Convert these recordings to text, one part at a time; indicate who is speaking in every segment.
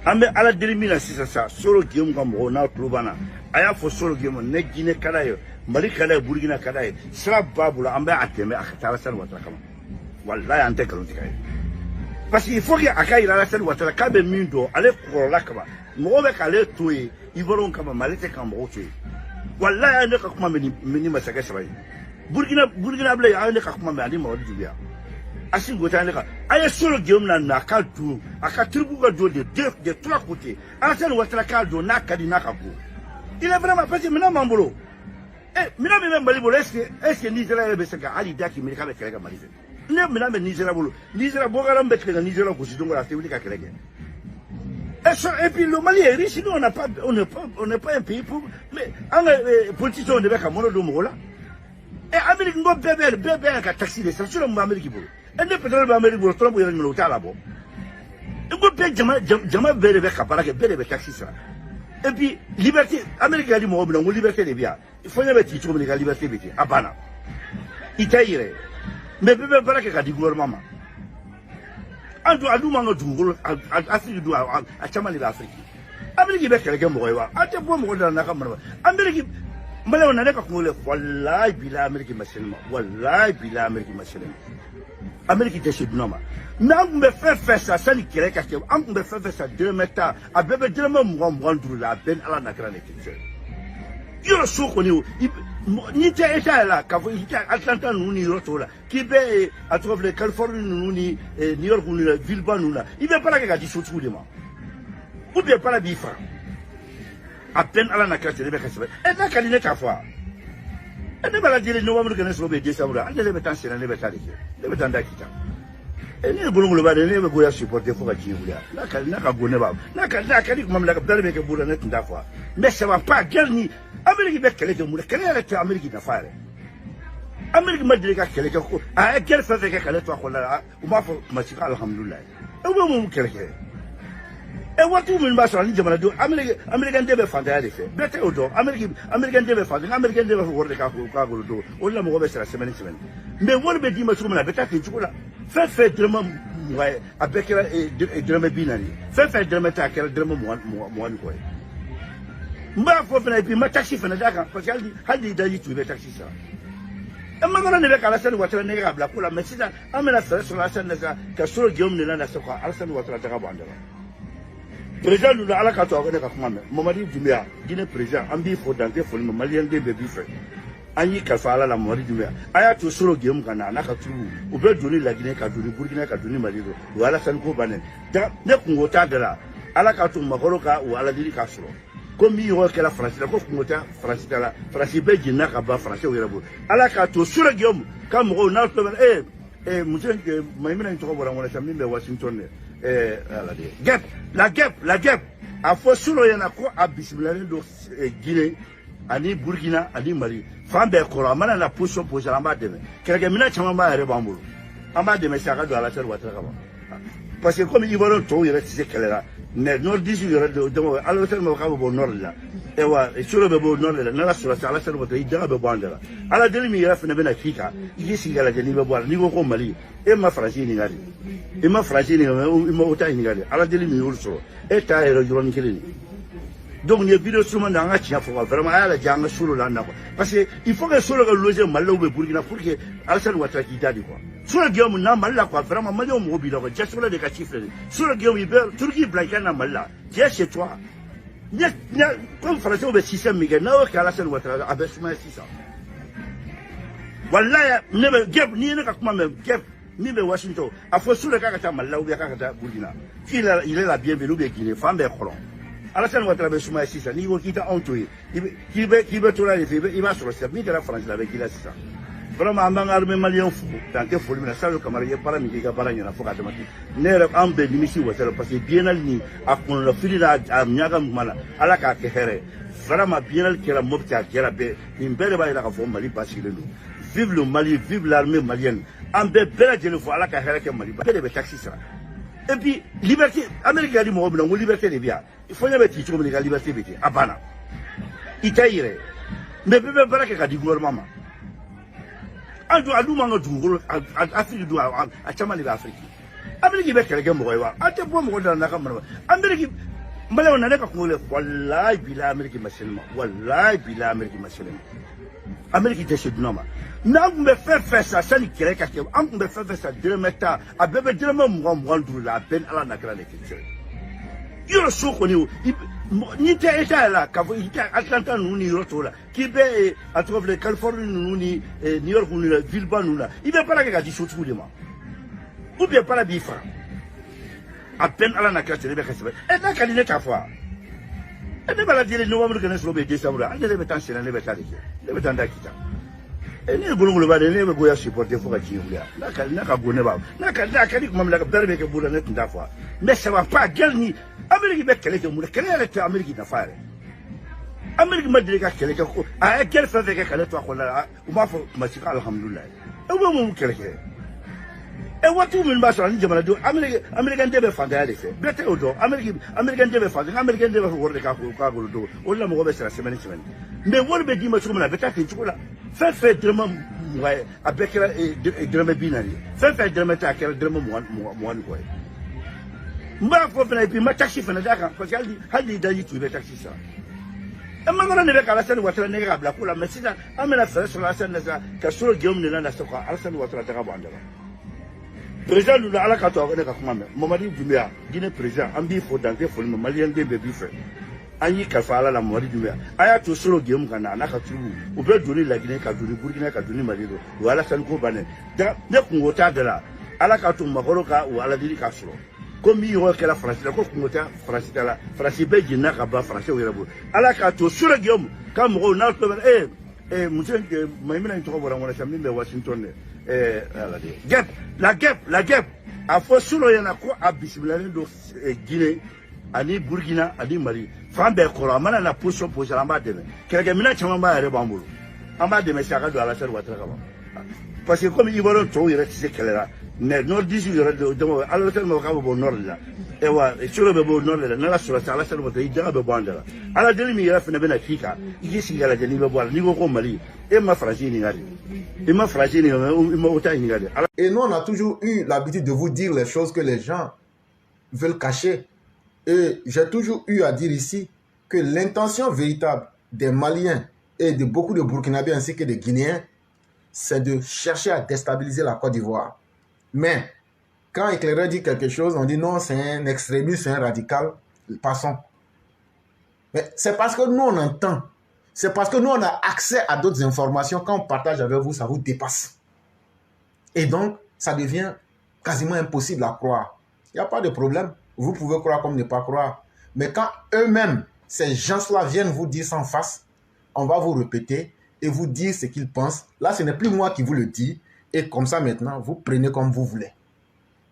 Speaker 1: Ambe ala delimina sisa solo game ka mo na klubana aya fo solo game ne gine kala yo mali kala yo burgina kala yo sra babula ambe ateme akatala sal watra kama wallahi ante kalonti kay parce qu'il faut que akai la sal watra kabe mindo ale korola kama mo be kale toyi ivoron kama malete kama mo toyi wallahi ande ka kuma mini masaka sabai burgina bla ya ande ka kuma me andi mo dubiya Asin Gotaneka, I saw Gimna Nakatu, Akatubuga do de Tlakuti, Asan was Lakado, Nakadinakabu. Il a vraiment passé Minamambolo. Eh, Minamambolo, Eske Nizera Besaka, Ali Daki, Mikaka Kerega Marise. Never Minam Nizerable, Nizera Bogaram Betka, Nizera Kusidunga, Africa Kerega. Et puis le Mali est riche, on n'a pas un pays pour. Mais un politicien de Beka Monodomola. Et Amérique go bébé à taxi de sur le Amérique. Et ne peut-être pas Amérique pour tromper le l'hôtel là-bas. Et go paye Jama bébé capara que bébé taxi ça. Et puis liberté Amérique a dit mon blanc liberté de bien. Il faut y avoir titre de la liberté de à Bana. Itaïre. Mais bébé para que dit gouvernement. Adu mango du Afrique du à Chamali l'Afrique. Amérique be quelqu'un moya. Ate bo mo dans la caméra. Amérique Malay on a pas qu'on le wallahi bila Amérique maselma wallahi bila Amérique maselma Amérique te chez Dunama mais on me fait ça ça ni kere ka on me fait ça 2 mètres a bébé 2 mètres mo la ben ala na grande kitse yo so ko ni te eta la ka vo ita Atlanta nous ni roto la qui be à trouve le Californie nous ni New York nous la ville ba nous la il veut pas la ka di so tout de ma ou bien pas la bifa à peine à la nacrate de Becca. Et la calinette à foi. Et ne va dire no one can slow be disabra, and never touch and never tell it. Never done that. Et ne boulot va never go supporter for a Julia. Naka Buneva. Naka Mamma Belgique Bulanet and Dafa. Mais ça va pas, Gelni. Amérique Becca, Canada, Amérique de Fire. Amérique Madrid, I get for the Caleta, Umafo, Machika, Alhamdulillah. A woman can hear. Et what you mean by so American Debe Fandari? Better Odo, American Debe Fandari, American Debe for the Cargo do, Ola Movesa 77. May one be Dimas woman, better than Chula. Fair Drum, a Becker, a drum binary. Fair Dramatak, drum one way. Mbafor I be my taxi for the Daka, for how did I to the taxi, sir? A mother never can understand what a nigga Blacula Messina, I'm in a first lesson as a Castle Gilman Soka, Alsan was a Tagabanda. Président nous a la carte à la commande. Mamadi Dumia, Guinée président, Ambi for Dante for le Malien de baby friend. Annie Kafala la Mamadi Dumia. Aya to solo game Gana, Nakatu, ou peut donner la Guinée Kaduni, Burkina Kaduni Malido, ou à la Sanko Banen. Nepungota de la, à la Katu Makoroka ou à la Dili Castro. Comme il y a la France, la Kofmota, Francitala, Francibe Ginakaba, Français ou Yabo. À la Katu, sur le game, comme on a fait, Moussen, Maïmena Introver, on a samedi de Washington. La guêpe, a faux solo yana ko a bismillah do Guinée, ani Burkina, ani Mali. Fambe ko amana la position pour amba deme. Kelke mina chama ba re bambulu. Amba deme saka do ala ser watra kaba. Parce que comme ils vont tout il reste kelera. Ne nord 18 heures de ala ser mo kaba bo nord la. Ewa solo be bo nord la na la sura ala ser watra idara be bandera. Ala deli mi rafa na bena fika. Igi sigala de ni be bo ni ko Mali. E ma France ni ngari. E ma France ni ma ota ni ngari. Ala deli mi urso. Et ta ero joron kelini. Donc les vidéos sur mon anga tia faut vraiment ala janga solo là na parce que il faut que solo que loger malo be Burkina pour que Alassane Ouattara qui dadi quoi. Solo guillaume na malla quoi vraiment malo mo bi là quoi. Just solo de ka chiffre. Solo guillaume il peut Turquie blaika na malla. Tiens chez toi. Nya comme français au 600 miguel na que Alassane Ouattara avec 600. Wallahi ne gap ni ne ka kuma même gap ni be Washington a faut solo ka ta malla ou bien ka ta Burkina. Il est la bienvenue be Guinée femme be kolon. Alassane Ouattara be suma sisa ni ko kita ontoy ki be tola le fe il va sur le mi de la France avec il a ça vraiment amang armée malien fou tanke fo mina salo kamara ye para mi ga para nyana fo ka tamati ne re ambe nimisi Ouattara parce que bienal ni akon la filina amnyaga mala ala ka ke here vraiment bienal kera mobta kera be imbere ba ila ka fo Mali parce que vive le Mali vive l'armée malienne ambe bela jele fo ala ka here ke Mali ba be taxi ça. Et puis, liberté, Amérique a dit, mon liberté de bien. Il faut y avoir titre comme la liberté de bien. Abana. Itaïre. Mais peut-être pas qu'il y a du gouvernement. On doit nous manquer du gouvernement. Afrique du à Chamali l'Afrique. Amérique est quelqu'un qui m'a dit, à tes points, dans la caméra. Amérique, mbale on naleka kungole wallahi bila Amerika masinma wallahi bila Amerika masinma Amerika tese dunama na ngumbe fe sa sani kireka ke an ngumbe fe sa diremeta abebe direma mwa nduru la ben ala nakra ne kitse yoro soko ni te eta la ka ita Atlanta nuni rotola kibe atrovle California nuni New York nuni Vilba nuna ibe para ke ga di shotu de ma ou bien para bifa à peine à la nakra tele be kasebe et na kaline ta fois et ne bala dire no wamu kana so be décembre ande le betan sene le betan le betan da kita et ne bulu ba ne be goya supporter fo ka ci wuya na ka gone ba na ka di kuma la ka berbe ke bula ne tunda fois mais ça va pas gagner Amérique be kele ke mu kele ya ta Amérique na fare Amérique ma dire ka kele ke ko a quel fait que kele to ko la o ma fo ma ci alhamdulillah e wo mu kele ke e watu min ba so ni jamana do American debe fanga ya defe bete odo American debe fanga American debe worde ka ko do o la mo be sera semaine mais wol be di ma so na beta ke chukula fait drama ouais avec la drama binari fait drama ta ke drama mo ko mba ko fena bi ma taxi fena daka parce que hali da yitu be taxi sa e ma ngana ne be kala sen watara ne ga bla ko la mesida amena fere so la sen na ka so jom ne na so ka alsan watara ta ga banda président nous ala ka to ne ka kuma me Mamadi Doumbouya Guinée président an bi fo danke fo le malien be be bi fe anyi ka fa ala la Mamadi Doumbouya aya to solo gem kana na ka turu o be doni la Guinée ka doni Burkina ka doni Mali do wala san ko bane da ne ko ta de la ala ka to magoro ka o ala diri ka solo comme yo ke la France la ko ngota France la France be jina ka ba France o yabo ala ka to solo gem ka mo na to musen ke maimina to ko bora ngona chambe Washington la guêpe a fo sulo yana ko abisbilani do Guinée ani Burkina ani Mali fambe ko amana na position amba deme keleke mina chama ba yare bambulu amba deme saka do ala ser watara ba parce que comme iboro to yere tise kelera ne nord 18 yere do ala ser mo ka bo nord la e wa sulo be bo nord la na la sulo ala ser mo te ida be bandala ala deli mi yere fene bena fika igi sigala deli be bo ni ko Mali et ma fragile ngari et ma fragile ngari.
Speaker 2: Et nous on a toujours eu l'habitude de vous dire les choses que les gens veulent cacher. Et j'ai toujours eu à dire ici que l'intention véritable des Maliens et de beaucoup de Burkinabés ainsi que des Guinéens, c'est de chercher à déstabiliser la Côte d'Ivoire. Mais quand Éclaireur dit quelque chose, on dit non, c'est un extrémiste, c'est un radical, passons. Mais c'est parce que nous on entend. C'est parce que nous, on a accès à d'autres informations. Quand on partage avec vous, ça vous dépasse. Et donc, ça devient quasiment impossible à croire. Il n'y a pas de problème. Vous pouvez croire comme ne pas croire. Mais quand eux-mêmes, ces gens-là viennent vous dire sans face, on va vous répéter et vous dire ce qu'ils pensent. Là, ce n'est plus moi qui vous le dis. Et comme ça, maintenant, vous prenez comme vous voulez.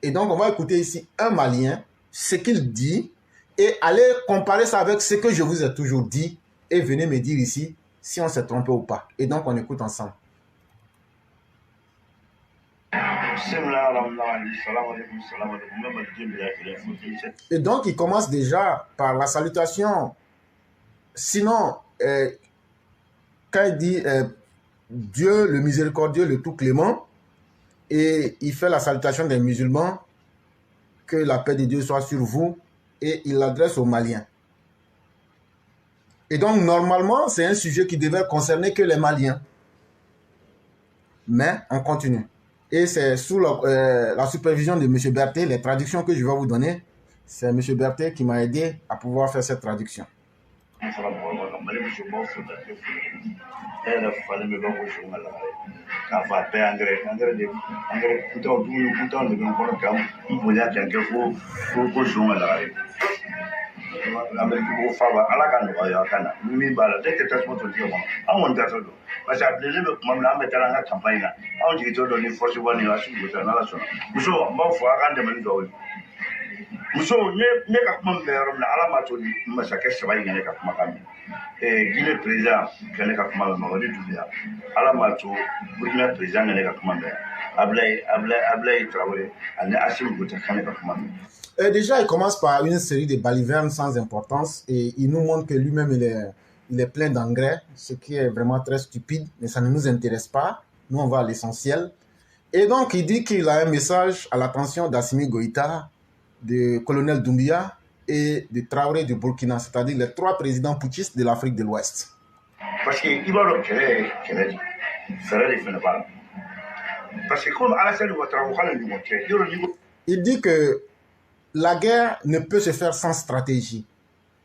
Speaker 2: Et donc, on va écouter ici un Malien, ce qu'il dit, et aller comparer ça avec ce que je vous ai toujours dit. Et venez me dire ici si on s'est trompé ou pas. Et donc, on écoute ensemble. Et donc, il commence déjà par la salutation. Sinon, quand il dit Dieu, le miséricordieux, le tout clément, et il fait la salutation des musulmans, que la paix de Dieu soit sur vous, et il l'adresse aux Maliens. Et donc, normalement, c'est un sujet qui devait concerner que les Maliens. Mais on continue. Et c'est sous la supervision de M. Berthet, les traductions que je vais vous donner, c'est M. Berthet qui m'a aidé à pouvoir faire cette traduction.
Speaker 1: L'Amérique au Fava, à la Canada, Mibala, dès que tu as mon tour, à mon date. Parce que les élèves, comme la mettre en campagne, on dit que tu as donné force one in la suite de la nation. Nous sommes morts pour un demande. Nous sommes nés comme un père, à la matoni, massacre, ça va y aller comme ma famille. Et Guinée président, qui est comme ma Mamadi Doumbouya, à la mato, Burkina président, qui est comme ma mère. Ablay Traoré, à l'Assim Gouta, qui est comme ma mère.
Speaker 2: Déjà, il commence par une série de balivernes sans importance et il nous montre que lui-même, il est plein d'engrais, ce qui est vraiment très stupide, mais ça ne nous intéresse pas. Nous, on va à l'essentiel. Et donc, il dit qu'il a un message à l'attention d'Assimi Goïta, de colonel Doumbouya, et de Traoré du Burkina, c'est-à-dire les 3 présidents putschistes de l'Afrique de l'Ouest.
Speaker 1: Parce que comme Alassane Ouattara,
Speaker 2: il dit que la guerre ne peut se faire sans stratégie.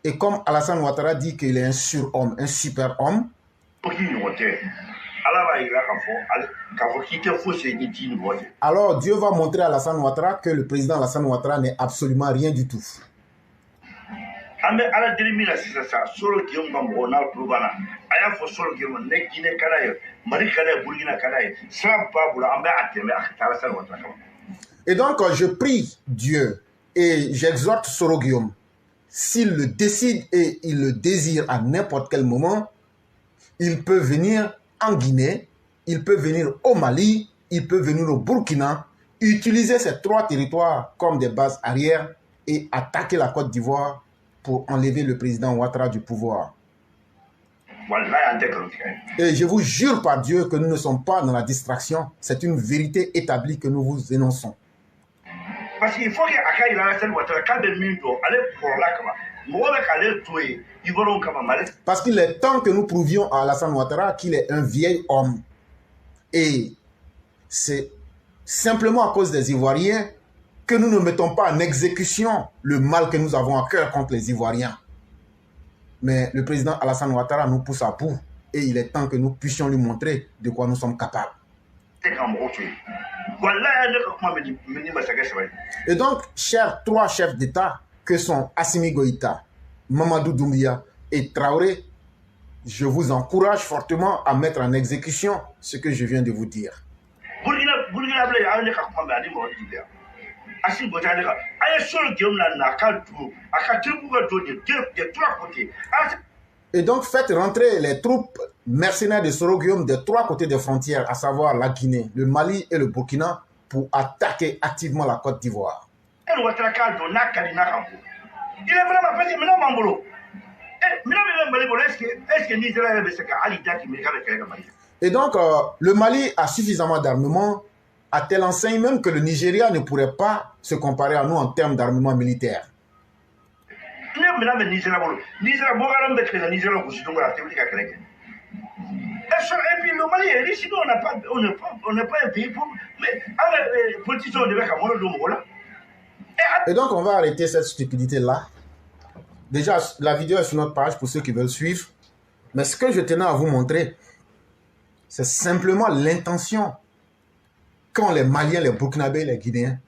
Speaker 2: Et comme Alassane Ouattara dit qu'il est un surhomme, un super-homme, alors Dieu va montrer à Alassane Ouattara que le président Alassane Ouattara n'est absolument rien du tout. Et donc je prie Dieu et j'exhorte Soro Guillaume, s'il le décide et il le désire à n'importe quel moment, il peut venir en Guinée, il peut venir au Mali, il peut venir au Burkina, utiliser ces 3 territoires comme des bases arrière et attaquer la Côte d'Ivoire pour enlever le président Ouattara du pouvoir. Et je vous jure par Dieu que nous ne sommes pas dans la distraction, c'est une vérité établie que nous vous énonçons.
Speaker 1: Parce qu'il faut
Speaker 2: Parce qu'il est temps que nous prouvions à Alassane Ouattara qu'il est un vieil homme. Et c'est simplement à cause des Ivoiriens que nous ne mettons pas en exécution le mal que nous avons à cœur contre les Ivoiriens. Mais le président Alassane Ouattara nous pousse à bout et il est temps que nous puissions lui montrer de quoi nous sommes capables. Et donc, chers 3 chefs d'État que sont Assimi Goïta, Mamadou Doumbia et Traoré, je vous encourage fortement à mettre en exécution ce que je viens de vous dire. Et donc faites rentrer les troupes mercenaires de Soro Guillaume des 3 côtés des frontières, à savoir la Guinée, le Mali et le Burkina, pour attaquer activement la Côte d'Ivoire.
Speaker 1: Il est vraiment passé maintenant.
Speaker 2: Et donc, le Mali a suffisamment d'armement, à telle enseigne même que le Nigeria ne pourrait pas se comparer à nous en termes d'armement militaire.
Speaker 1: Et puis le Mali est riche, on n'est pas un pays pauvre, mais les politiciens devaient
Speaker 2: Et donc, on va arrêter cette stupidité-là. Déjà, la vidéo est sur notre page pour ceux qui veulent suivre. Mais ce que je tenais à vous montrer, c'est simplement l'intention quand les Maliens, les Burkinabés, les Guinéens,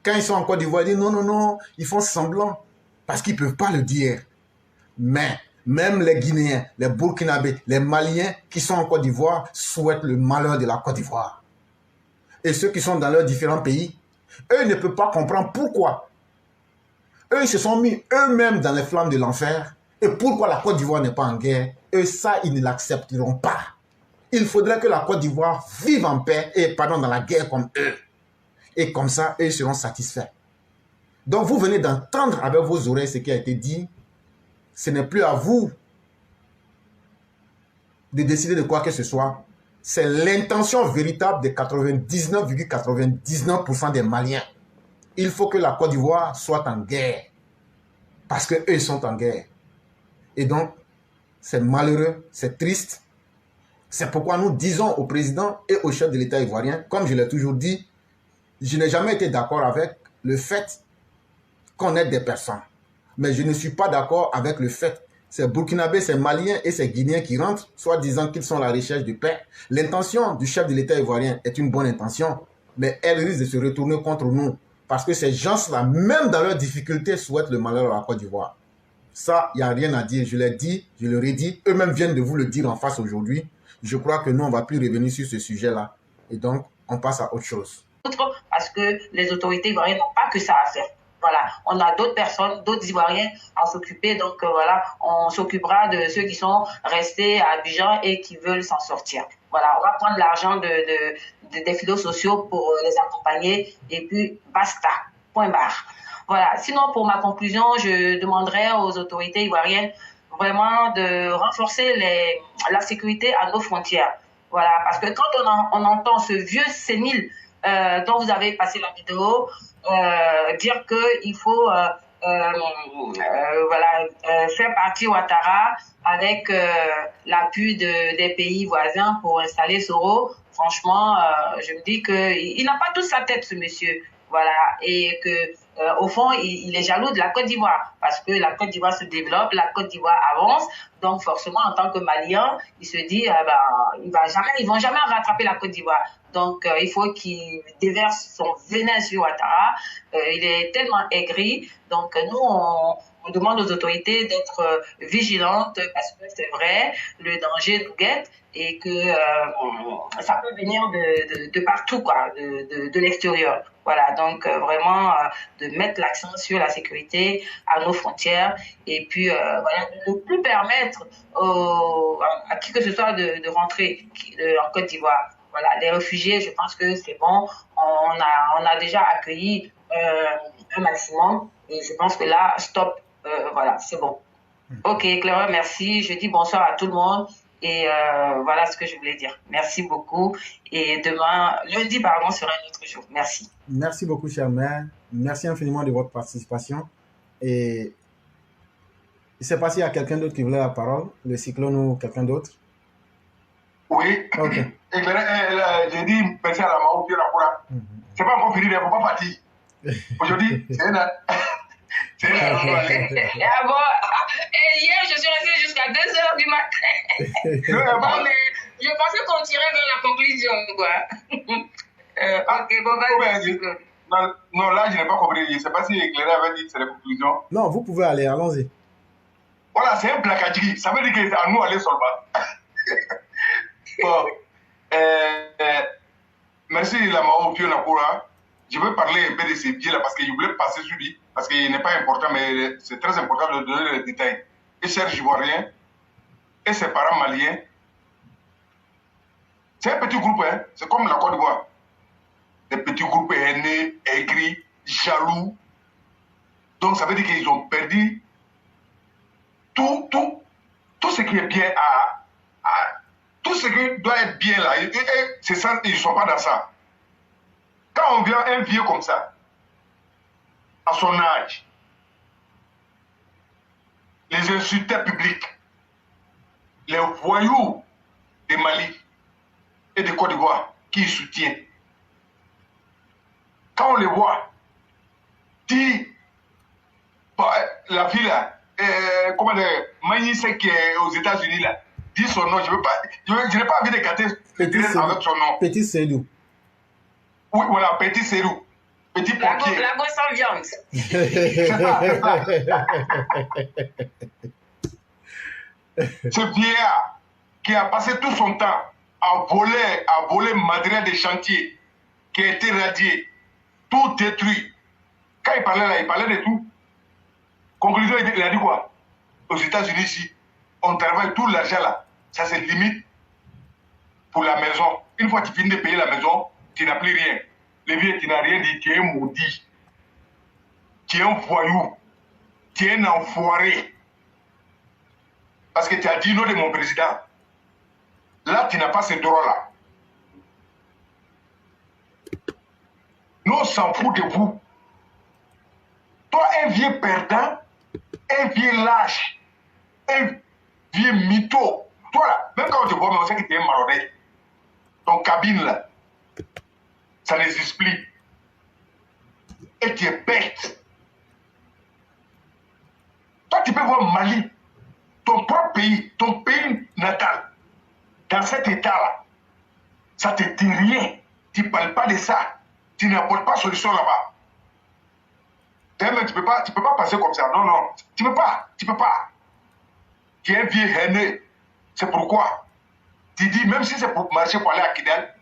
Speaker 2: quand ils sont en Côte d'Ivoire, ils disent non, non, non, ils font semblant parce qu'ils ne peuvent pas le dire. Mais même les Guinéens, les Burkinabés, les Maliens qui sont en Côte d'Ivoire souhaitent le malheur de la Côte d'Ivoire. Et ceux qui sont dans leurs différents pays, eux ne peuvent pas comprendre pourquoi. Eux, ils se sont mis eux-mêmes dans les flammes de l'enfer. Et pourquoi la Côte d'Ivoire n'est pas en guerre? Eux, ça, ils ne l'accepteront pas. Il faudrait que la Côte d'Ivoire vive en paix et pardon, dans la guerre comme eux. Et comme ça, eux seront satisfaits. Donc, vous venez d'entendre avec vos oreilles ce qui a été dit. Ce n'est plus à vous de décider de quoi que ce soit. C'est l'intention véritable des 99,99% des Maliens. Il faut que la Côte d'Ivoire soit en guerre. Parce qu'eux, ils sont en guerre. Et donc, c'est malheureux, c'est triste. C'est pourquoi nous disons au président et au chef de l'État ivoirien, comme je l'ai toujours dit, je n'ai jamais été d'accord avec le fait qu'on aide des personnes. Mais je ne suis pas d'accord avec le fait ces Burkinabés, ces Maliens et ces Guinéens qui rentrent, soit disant qu'ils sont à la recherche de paix. L'intention du chef de l'État ivoirien est une bonne intention, mais elle risque de se retourner contre nous. Parce que ces gens-là, même dans leurs difficultés, souhaitent le malheur à la Côte d'Ivoire. Ça, il n'y a rien à dire. Je l'ai dit, je le redis. Eux-mêmes viennent de vous le dire en face aujourd'hui. Je crois que nous, on ne va plus revenir sur ce sujet-là. Et donc, on passe à autre chose.
Speaker 3: Parce que les autorités ivoiriennes n'ont pas que ça à faire. Voilà, on a d'autres personnes, d'autres Ivoiriens à s'occuper. Donc voilà, on s'occupera de ceux qui sont restés à Abidjan et qui veulent s'en sortir. Voilà, on va prendre l'argent des filets sociaux pour les accompagner et puis basta, point barre. Voilà, sinon pour ma conclusion, je demanderai aux autorités ivoiriennes vraiment de renforcer la sécurité à nos frontières. Voilà, parce que quand on entend ce vieux sénile dont vous avez passé la vidéo, dire qu'il faut voilà, faire partir Ouattara avec l'appui des pays voisins pour installer Soro, franchement, je me dis qu'il n'a pas toute sa tête, ce monsieur. Voilà, et que au fond, il est jaloux de la Côte d'Ivoire parce que la Côte d'Ivoire se développe, la Côte d'Ivoire avance. Donc forcément, en tant que Malien, il se dit, ils vont jamais rattraper la Côte d'Ivoire. Donc il faut qu'il déverse son venin sur Ouattara. Il est tellement aigri. Donc nous, on demande aux autorités d'être vigilantes parce que c'est vrai, le danger nous guette et que ça peut venir de partout, quoi, de l'extérieur. Voilà, donc vraiment de mettre l'accent sur la sécurité à nos frontières et puis voilà, de ne plus permettre à qui que ce soit de rentrer en Côte d'Ivoire. Voilà, les réfugiés, je pense que c'est bon. On a déjà accueilli un maximum et je pense que là, stop. Voilà, c'est bon. Ok, Claire, merci. Je dis bonsoir à tout le monde. Et voilà ce que je voulais dire. Merci beaucoup. Et demain, lundi, pardon, sera un autre jour. Merci.
Speaker 2: Merci beaucoup, chère mère. Merci infiniment de votre participation. Et je ne sais pas s'il y a quelqu'un d'autre qui voulait la parole, le cyclone ou quelqu'un d'autre.
Speaker 4: Oui.
Speaker 2: Ok.
Speaker 4: J'ai dit merci à la Mao Piora. C'est pas encore fini, il ne faut pas partir. Aujourd'hui, c'est une...
Speaker 3: Ah bon, et hier, je suis restée jusqu'à 2h du matin. Bon, mais je pensais qu'on tirait vers la conclusion, quoi. Ok, bon, vas-y.
Speaker 4: Non, là, je n'ai pas compris. Je ne sais pas si Éclairé avait dit que c'est la conclusion.
Speaker 2: Non, vous pouvez aller, allons-y.
Speaker 4: Voilà, c'est un placadji. Ça veut dire que c'est à nous aller seulement. Bon, merci, la Mao Piora. Je veux parler un peu de ces biais-là parce que je voulais passer sur lui, parce qu'il n'est pas important, mais c'est très important de donner les détails. Et Serge Ivoirien, et ses parents maliens, c'est un petit groupe, hein? C'est comme la Côte d'Ivoire. Des petits groupes haineux, aigris, jaloux. Donc ça veut dire qu'ils ont perdu tout ce qui est bien tout ce qui doit être bien là. Et c'est ça, ils ne sont pas dans ça. Quand on vient un vieux comme ça, à son âge, les insulteurs publics, les voyous de Mali et de Côte d'Ivoire qui soutiennent, quand on les voit, dit, la fille là, comment dire, Magnissé qui est aux États-Unis là, dit son nom, je n'ai pas envie de gâter avec son nom.
Speaker 2: Petit Seydou.
Speaker 4: Oui, voilà, Petit Serou, petit pompier.
Speaker 3: La grosse sans viande.
Speaker 4: Ce vieillard qui a passé tout son temps à voler matériel des chantiers, qui a été radié, tout détruit. Quand il parlait là, il parlait de tout. Conclusion, il a dit quoi? Aux États-Unis, ici, on travaille tout l'argent là. Ça, c'est limite pour la maison. Une fois que tu finis de payer la maison, tu n'as plus rien. Le vieux, tu n'as rien dit, tu es un maudit. Tu es un voyou. Tu es un enfoiré. Parce que tu as dit non de mon président. Là, tu n'as pas ce droit-là. Nous, on s'en fout de vous. Toi, un vieux perdant, un vieux lâche, un vieux mytho. Toi, là, même quand on te voit, on sait que tu es un malhonnête. Ton cabine, là, ça n'existe plus. Et tu es bête. Toi, tu peux voir Mali, ton propre pays, ton pays natal, dans cet état-là. Ça ne te dit rien. Tu ne parles pas de ça. Tu n'apportes pas de solution là-bas. Mais tu ne peux pas passer comme ça. Non, non. Tu ne peux pas. Tu ne peux pas. Tu es un vieux haineux. C'est pourquoi. Tu dis, même si c'est pour marcher pour aller à Kidal,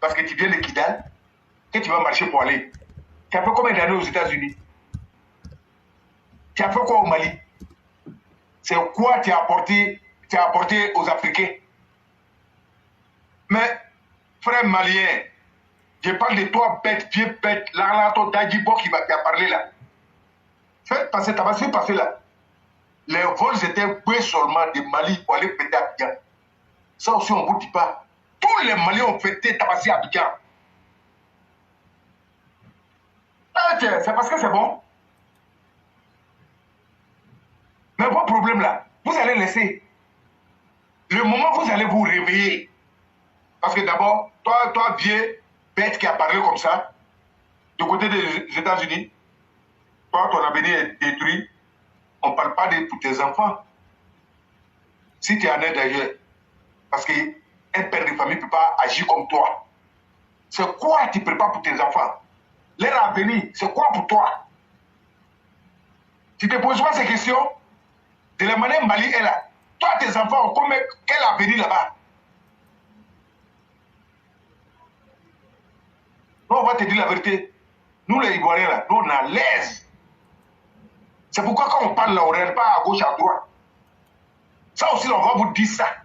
Speaker 4: parce que tu viens de Kidal, que tu vas marcher pour aller. Tu as fait combien d'années aux États-Unis? Tu as fait quoi au Mali? C'est quoi tu as apporté aux Africains? Mais, frère malien, je parle de toi, bête, vieux bête, là, ton Dajibo qui a parlé là. Faites passer, t'as passé passer là. Les vols étaient boués seulement de Mali pour aller péter à Abidjan. Ça aussi, on ne vous dit pas. Tous les Maliens ont fêté tabasser à Abidjan. Ah, tiens, c'est parce que c'est bon. Mais vos problèmes là, vous allez laisser. Le moment où vous allez vous réveiller. Parce que d'abord, toi, vieux bête qui a parlé comme ça, du côté des États-Unis, toi, ton avenir est détruit. On ne parle pas pour tes enfants. Si tu es en aide d'ailleurs, parce qu'un père de famille ne peut pas agir comme toi. C'est quoi tu prépares pour tes enfants? Leur avenir, c'est quoi pour toi? Tu ne te poses pas ces questions? De la manière Mali est là. Toi, tes enfants, quel avenir là-bas? Nous, on va te dire la vérité. Nous, les Ivoiriens, là, nous, on est à l'aise. C'est pourquoi quand on parle là, on ne regarde pas à gauche, à droite. Ça aussi, on va vous dire ça.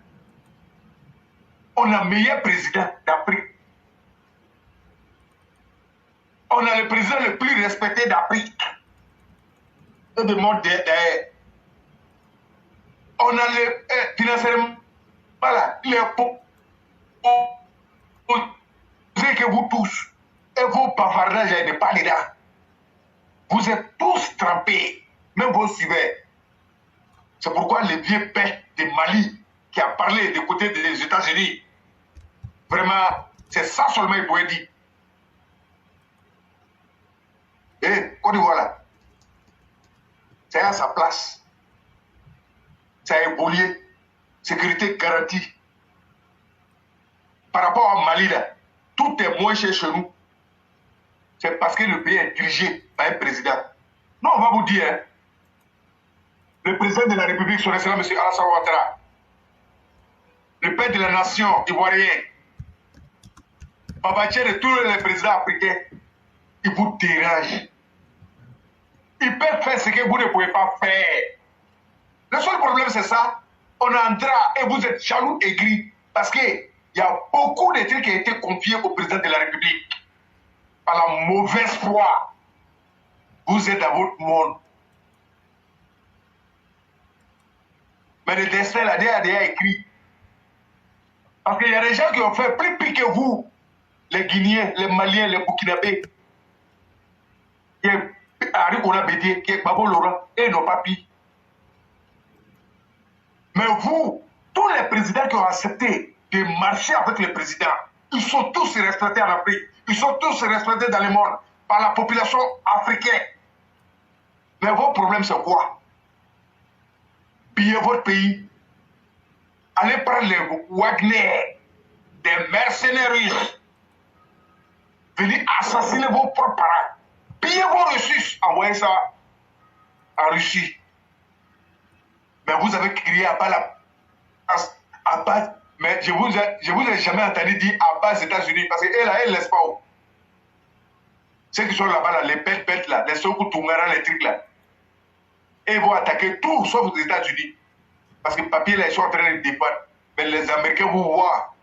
Speaker 4: On a le meilleur président d'Afrique. On a le président le plus respecté d'Afrique. Et de monde derrière. On a le financièrement, voilà, les que vous tous, et vos bavardages et de pas dedans. Vous êtes tous trempés, même vos suiveurs. C'est pourquoi le vieux père de Mali qui a parlé du côté des États-Unis, vraiment, c'est ça seulement il pouvait dire. Et Côte d'Ivoire là, c'est à sa place. Ça a évolué. Sécurité garantie. Par rapport à Mali là, tout est moins cher chez nous. C'est parce que le pays est dirigé par un président. Non, on va vous dire, hein, le président de la République, son excellence M. Alassane Ouattara, le père de la nation ivoirienne, Babatier et tous les présidents africains, ils vous dérangent. Ils peuvent faire ce que vous ne pouvez pas faire. Le seul problème, c'est ça. On entrera et vous êtes jaloux et gris. Parce qu'il y a beaucoup de trucs qui ont été confiés au président de la République. Par la mauvaise foi. Vous êtes dans votre monde. Mais le destin, là, a déjà écrit. Parce qu'il y a des gens qui ont fait plus pire que vous. Les Guinéens, les Maliens, les Burkinabés. Qui est Henri Kouna Bédié, qui est Babo Laurent, et ils n'ont pas pire. Mais vous, tous les présidents qui ont accepté de marcher avec les présidents, ils sont tous respectés en Afrique. Ils sont tous respectés dans le monde par la population africaine. Mais votre problème, c'est quoi? Pillez votre pays. Allez prendre les Wagner, des mercenaires russes. Venez assassiner vos propres parents. Pillez vos ressources. Envoyez ça en Russie. Mais vous avez crié à bas, mais je vous ai jamais entendu dire à bas aux États-Unis, parce qu'elle là, elle laisse pas où. Ceux qui sont là-bas, là, les bêtes là, les Sokou Tungara, les trucs là, et ils vont attaquer tout sauf aux États-Unis. Parce que les papiers là, ils sont en train de défendre. Mais les Américains vous voient.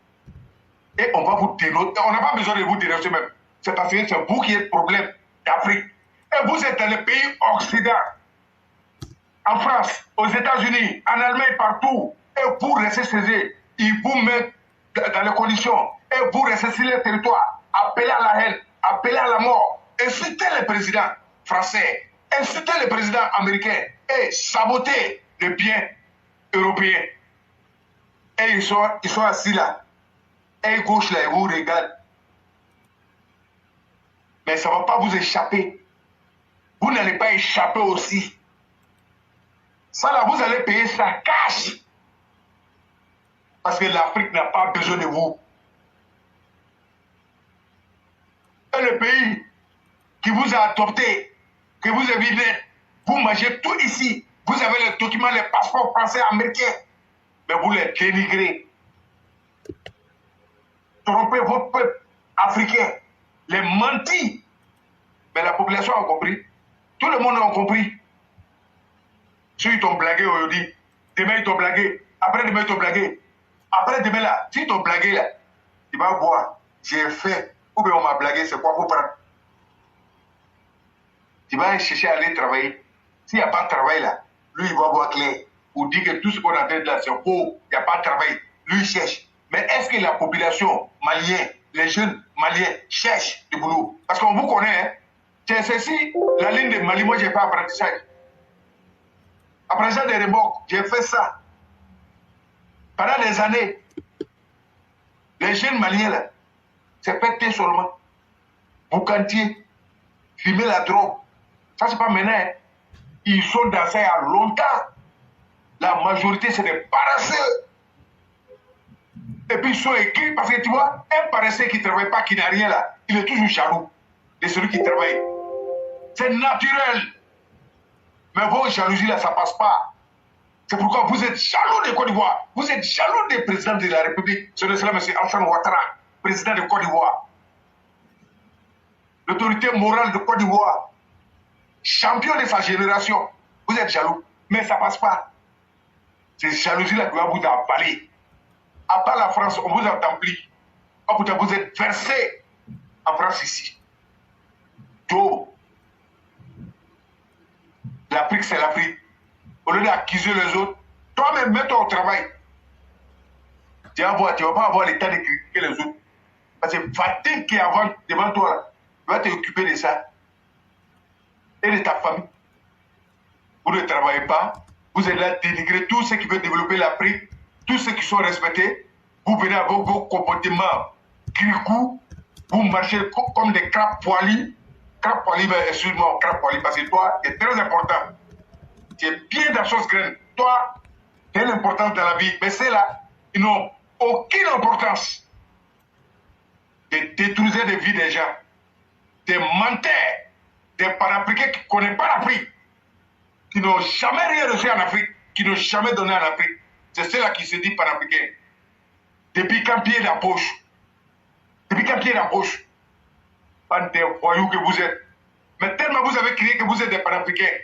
Speaker 4: Et on va vous dénoncer. On n'a pas besoin de vous dénoncer même. C'est parce que c'est vous qui êtes le problème d'Afrique. Et vous êtes dans les pays occidentaux. En France, aux États-Unis, en Allemagne, partout, et vous restez chez eux, ils vous mettent dans les conditions, et vous restez sur les territoires, appelez à la haine, appelez à la mort, insultez les présidents français, insultez les présidents américains, et sabotez les biens européens. Et ils sont assis là, et gauche là, ils vous regardent. Mais ça ne va pas vous échapper. Vous n'allez pas échapper aussi. Ça là, vous allez payer ça cash. Parce que l'Afrique n'a pas besoin de vous. Et le pays qui vous a adopté, que vous avez vu, vous mangez tout ici. Vous avez les documents, les passeports français, américains. Mais vous les dénigrez. Trompez votre peuple africain. Les mentis. Mais la population a compris. Tout le monde a compris. Si ils t'ont blagué aujourd'hui, demain ils t'ont blagué, après demain ils t'ont blagué. Après demain là, si ils t'ont blagué là, tu vas voir, j'ai fait, ou bien on m'a blagué, c'est quoi, faut prendre. Tu vas chercher à aller travailler. S'il n'y a pas de travail là, lui il va voir clair. Ou dit que tout ce qu'on a fait là c'est faux, il n'y a pas de travail. Lui il cherche. Mais est-ce que la population malienne, les jeunes maliens cherchent du boulot? Parce qu'on vous connaît, hein. C'est ceci, la ligne de Mali, moi j'ai fait apprentissage. Après ça, des remorques, j'ai fait ça. Pendant des années, les jeunes Maliens, là, c'est pété seulement. Boucantier, fumer la drogue. Ça, c'est pas maintenant. Hein. Ils sont dans ça il y a longtemps. La majorité, c'est des paresseux. Et puis, ils sont écrits parce que tu vois, un paresseux qui ne travaille pas, qui n'a rien là, il est toujours jaloux de celui qui travaille. C'est naturel. Mais vos jalousies là, ça ne passe pas. C'est pourquoi vous êtes jaloux de Côte d'Ivoire. Vous êtes jaloux des présidents de la République. C'est cela, M. Alassane Ouattara, président de Côte d'Ivoire. L'autorité morale de Côte d'Ivoire. Champion de sa génération. Vous êtes jaloux. Mais ça ne passe pas. C'est jalousie là qui va vous avaler. À part la France, on vous a empli. Vous êtes versé en France ici. Donc, l'Afrique, c'est l'Afrique. Au lieu d'accuser les autres, toi-même, mets-toi au travail. Tu vas pas avoir le temps de critiquer les autres. Parce que fatigue qui est devant toi, là, tu vas t'occuper de ça. Et de ta famille. Vous ne travaillez pas. Vous êtes là à dénigrer tous ceux qui veulent développer l'Afrique, tous ceux qui sont respectés. Vous venez avec vos comportements cricou. Vous marchez comme des crapes poilis. Crapes poilis, excuse-moi, crapes poilis, parce que toi, c'est très important. Tu es bien dans chose graine. Toi, tu as une importance dans la vie. Mais ceux-là, ils n'ont aucune importance. De détruire des vies des gens. Des menteurs. Des panafricains qui ne connaissent pas l'Afrique. Qui n'ont jamais rien reçu en Afrique. Qui n'ont jamais donné en Afrique. C'est ceux-là qui se disent panafricains. Depuis quand pied dans la poche. Depuis quand pied dans la poche. Bande de voyous que vous êtes. Mais tellement vous avez crié que vous êtes des panafricains.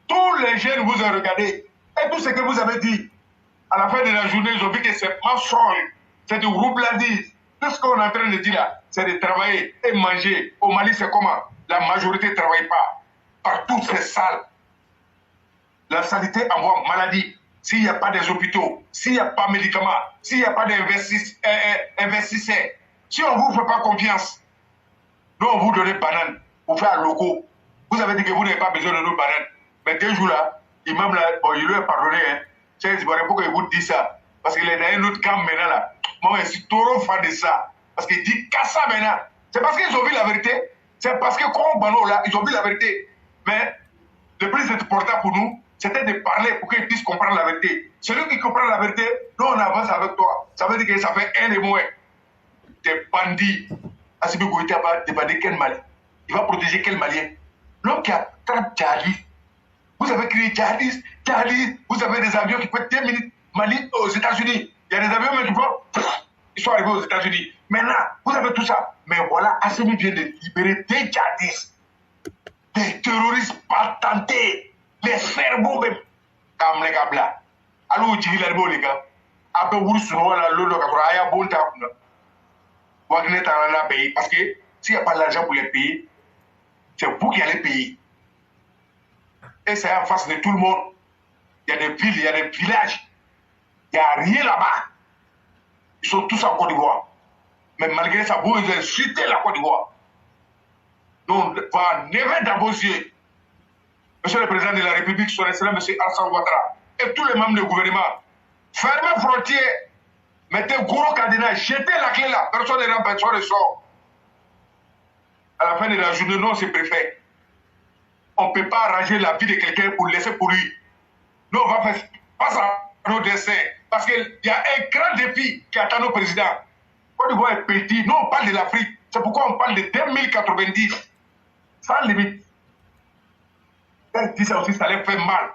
Speaker 4: Tous les jeunes vous ont regardé. Et tout ce que vous avez dit, à la fin de la journée, ils ont vu que c'est mensonge. C'est du roublardise. Tout ce qu'on est en train de dire là, c'est de travailler et manger. Au Mali, c'est comment? La majorité ne travaille pas. Partout, c'est sale. La saleté envoie maladie. S'il n'y a pas des hôpitaux, s'il n'y a pas de médicaments, s'il n'y a pas d'investisseurs, si on ne vous fait pas confiance, nous, on vous donne banane pour faire un logo. Vous avez dit que vous n'avez pas besoin de nos bananes. Mais 2 jours là, l'imam là, bon, il lui a pardonné. Hein. C'est pourquoi il vous dit ça. Parce qu'il est dans un autre camp maintenant là. Moi, je suis trop fan de ça. Parce qu'il dit qu'à ça maintenant. C'est parce qu'ils ont vu la vérité. C'est parce que quand on bano là, ils ont vu la vérité. Mais le plus important pour nous, c'était de parler pour qu'ils puissent comprendre la vérité. Celui qui comprend la vérité, nous on avance avec toi. Ça veut dire que ça fait un des moins. Des bandits. Assimi Goïta va demander quel Mali. Il va protéger quel Malien. L'homme qui a 30 djihadistes. Vous avez créé djihadistes, vous avez des avions qui font 10 minutes Mali aux États-Unis. Il y a des avions même qui font. Ils sont arrivés aux États-Unis. Maintenant, vous avez tout ça. Mais voilà, Assimi vient de libérer des djihadistes. Des terroristes patentés. Les cerveaux même. Comme les gars là. Alors, vous dites les gars. Après, vous savez, l'eau, il y a bon temps. Wagner a payé. Parce que s'il n'y a pas d'argent pour les payer, c'est vous qui allez payer. Et c'est en face de tout le monde. Il y a des villes, il y a des villages. Il n'y a rien là-bas. Ils sont tous en Côte d'Ivoire. Mais malgré ça, vous avez insulté la Côte d'Ivoire. Donc, va never dans vos yeux. Monsieur le Président de la République, son Excellence, M. Alassane Ouattara, et tous les membres du gouvernement, fermez frontières, mettez gros cadenas, jetez la clé là, personne ne rentre, personne ne sort. À la fin de la journée, non, c'est préfet. On ne peut pas arranger la vie de quelqu'un pour le laisser pour lui. Nous, on va faire face à nos dessins. Parce qu'il y a un grand défi qui attend nos présidents. Côte d'Ivoire est petit. Nous, on parle de l'Afrique. C'est pourquoi on parle de 2090. Sans limite. Quand il dit ça aussi, ça leur fait mal.